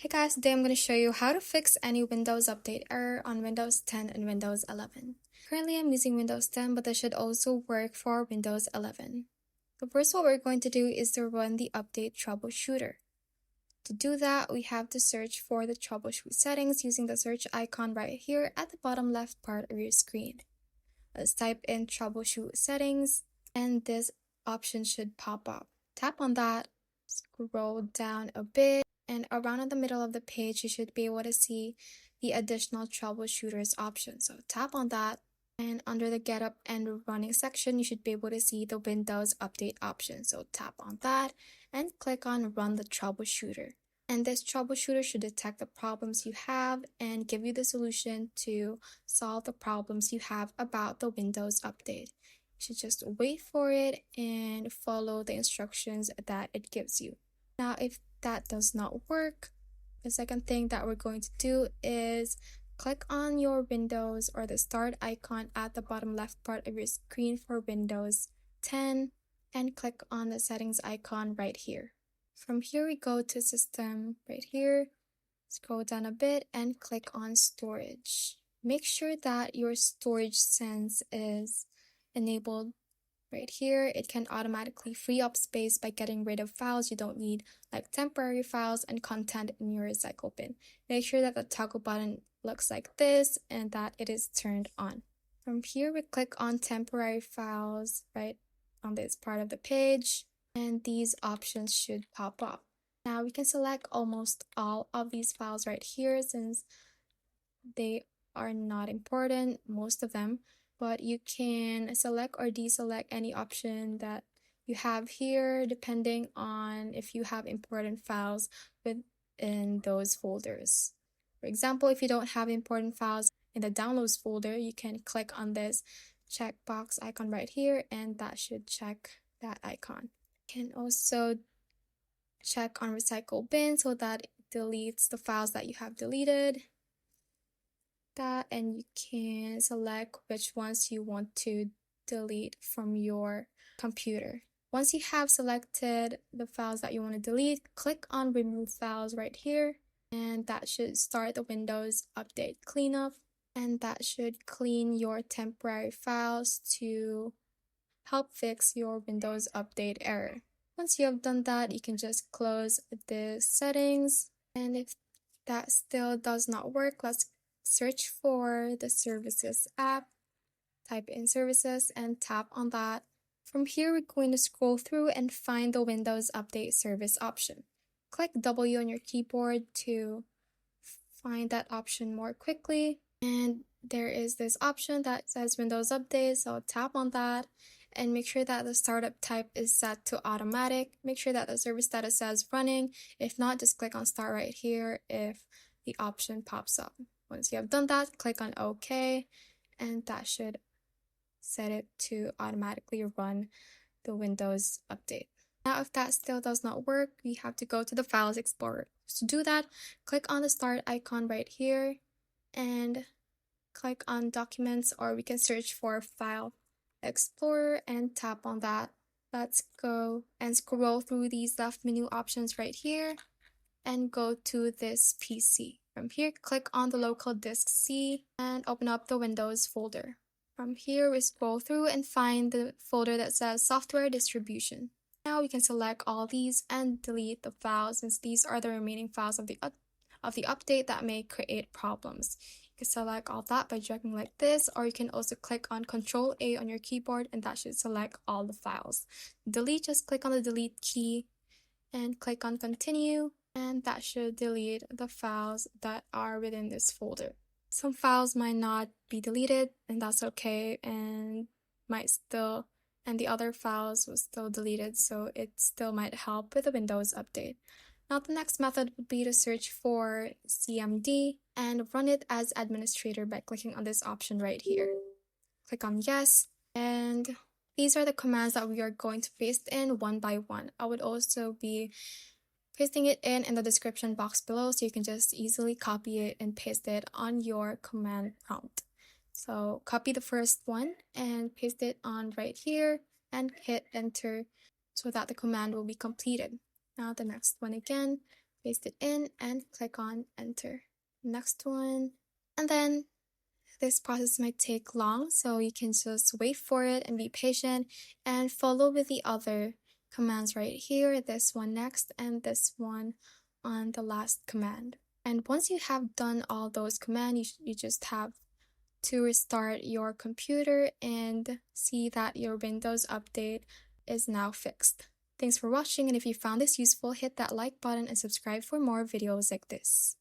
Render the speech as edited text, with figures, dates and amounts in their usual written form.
Hey guys, today I'm going to show you how to fix any Windows update error on Windows 10 and Windows 11. Currently I'm using Windows 10, but this should also work for Windows 11. So first what we're going to do is to run the update troubleshooter. To do that, we have to search for the troubleshoot settings using the search icon right here at the bottom left part of your screen. Let's type in troubleshoot settings and this option should pop up. Tap on that, scroll down a bit, and around in the middle of the page, you should be able to see the additional troubleshooters option. So tap on that, and under the get up and running section, you should be able to see the Windows update option. So tap on that and click on run the troubleshooter. And this troubleshooter should detect the problems you have and give you the solution to solve the problems you have about the Windows update. You should just wait for it and follow the instructions that it gives you. Now, if that does not work, the second thing that we're going to do is click on your Windows or the start icon at the bottom left part of your screen for Windows 10 and click on the settings icon right here. From here, we go to system right here, scroll down a bit and click on storage. Make sure that your storage sense is enabled right here. It can automatically free up space by getting rid of files you don't need, like temporary files and content in your recycle bin. Make sure that the toggle button looks like this and that it is turned on. From here, we click on temporary files right on this part of the page, and these options should pop up. Now we can select almost all of these files right here since they are not important, most of them, but you can select or deselect any option that you have here depending on if you have important files within those folders. For example, if you don't have important files in the downloads folder, you can click on this checkbox icon right here and that should check that icon. You can also check on recycle bin so that it deletes the files that you have deleted. And you can select which ones you want to delete from your computer. Once you have selected the files that you want to delete, click on remove files right here, and that should start the Windows update cleanup, and that should clean your temporary files to help fix your Windows update error. Once you have done that, you can just close the settings, and if that still does not work, let's search for the services app, type in services and tap on that. From here, we're going to scroll through and find the Windows Update Service option. Click W on your keyboard to find that option more quickly. And there is this option that says Windows Update, so tap on that and make sure that the startup type is set to automatic. Make sure that the service status says running. If not, just click on start right here if the option pops up. Once you have done that, click on OK, and that should set it to automatically run the Windows update. Now, if that still does not work, we have to go to the Files Explorer. To do that, click on the Start icon right here and click on Documents, or we can search for File Explorer and tap on that. Let's go and scroll through these left menu options right here and go to this PC. From here, click on the local disk C and open up the Windows folder. From here, we scroll through and find the folder that says Software Distribution. Now we can select all these and delete the files since these are the remaining files of the update that may create problems. You can select all that by dragging like this, or you can also click on Ctrl-A on your keyboard and that should select all the files. Delete, just click on the delete key and click on Continue, and that should delete the files that are within this folder. Some files might not be deleted, and that's okay, and the other files will still deleted, so it still might help with the Windows update. Now the next method would be to search for CMD and run it as administrator by clicking on this option right here. Click on yes, and these are the commands that we are going to paste in one by one. I would also be pasting it in the description box below so you can just easily copy it and paste it on your command prompt. So copy the first one and paste it on right here and hit enter so that the command will be completed. Now the next one again, paste it in, and click on enter. Next one, and then this process might take long, so you can just wait for it and be patient and follow with the other commands right here, this one next, and this one on the last command. And once you have done all those commands, you just have to restart your computer and see that your Windows update is now fixed. Thanks for watching, and if you found this useful, hit that like button and subscribe for more videos like this.